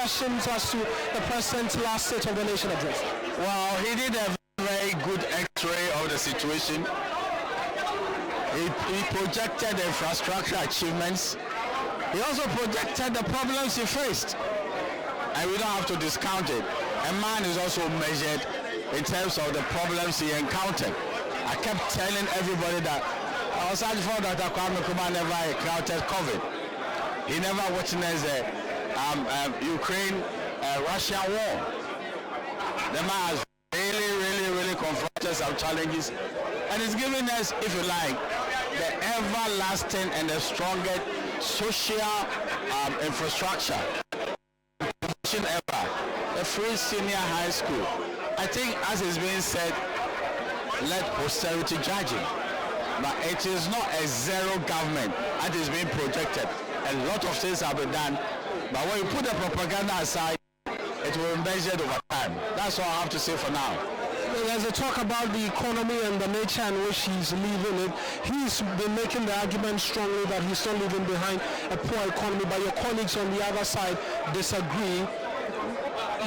questions as to the President's last State of the Nation address? Well, he did a very good x-ray of the situation. He projected the infrastructure achievements. He also projected the problems he faced. And we don't have to discount it. A man is also measured in terms of the problems he encountered. I kept telling everybody that aside from that, Atta Akyea never encountered COVID. He never witnessed the Ukraine-Russia war. The man has really confronted some challenges, and it's giving us, if you like, the everlasting and the strongest social infrastructure ever, a free senior high school. I think, as is being said, let posterity judge him. But it is not a zero government that is being projected. A lot of things have been done, but when you put the propaganda aside, it will be measured over time. That's all I have to say for now. There's a talk about the economy and the nature in which he's leaving it. He's been making the argument strongly that he's not leaving behind a poor economy, but your colleagues on the other side disagree.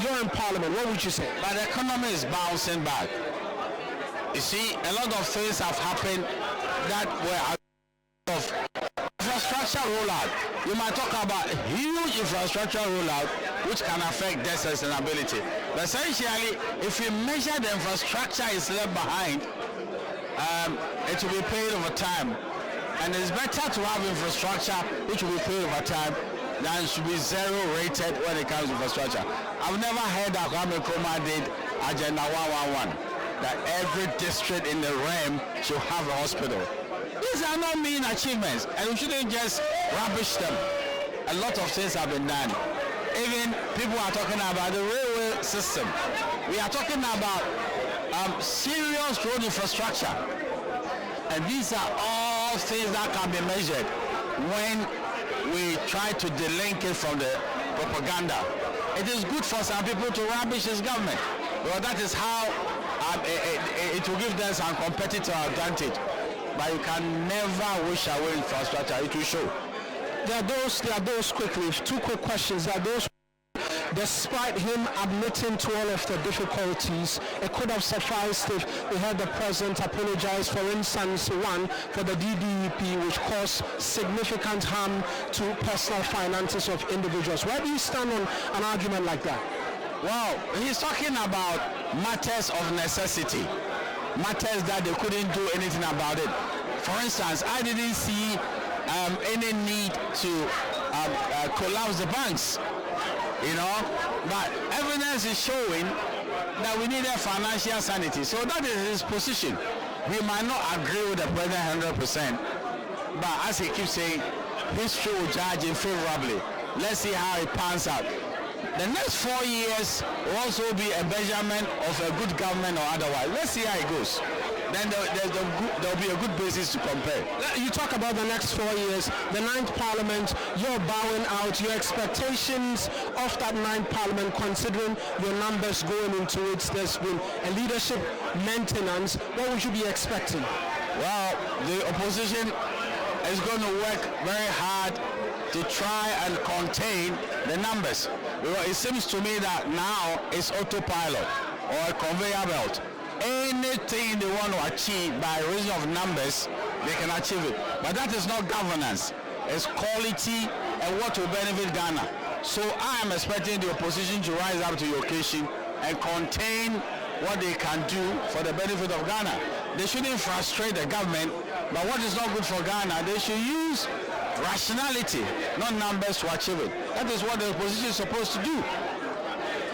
You're in Parliament, what would you say? But the economy is bouncing back. You see, a lot of things have happened that were of infrastructure rollout. You might talk about huge infrastructure rollout which can affect debt sustainability. But essentially, if you measure the infrastructure is left behind, it will be paid over time. And it's better to have infrastructure which will be paid over time than should be zero rated when it comes to infrastructure. I've never heard that Kwame Nkrumah did Agenda 111, that every district in the realm should have a hospital. These are not mean achievements, and we shouldn't just rubbish them. A lot of things have been done. Even people are talking about the railway system. We are talking about serious road infrastructure. And these are all things that can be measured when we try to delink it from the propaganda. It is good for some people to rubbish his government. Well, that is how it will give them some competitive advantage. But you can never wish away infrastructure. It will show. There are those quickly, two quick questions. There are those, despite him admitting to all of the difficulties, it could have sufficed if we had the President apologize, for instance, one, for the DDEP, which caused significant harm to personal finances of individuals. Where do you stand on an argument like that? Well, he's talking about matters of necessity, matters that they couldn't do anything about it. For instance, I didn't see any need to collapse the banks, but evidence is showing that we needed financial sanity. So that is his position. We might not agree with the president 100%, but as he keeps saying, history will judge him favorably. Let's see how it pans out. The next 4 years will also be a measurement of a good government or otherwise. Let's see how it goes. Then there'll be a good basis to compare. You talk about the next 4 years, the 9th Parliament, you're bowing out. Your expectations of that 9th Parliament, considering your numbers going into it, there's been a leadership maintenance. What would you be expecting? Well, the opposition is going to work very hard to try and contain the numbers. It seems to me that now it's autopilot or a conveyor belt. Anything they want to achieve by reason of numbers, they can achieve it. But that is not governance. It's quality and what will benefit Ghana. So I am expecting the opposition to rise up to the occasion and contain what they can do for the benefit of Ghana. They shouldn't frustrate the government, but what is not good for Ghana, they should use rationality, not numbers, to achieve it. That is what the opposition is supposed to do.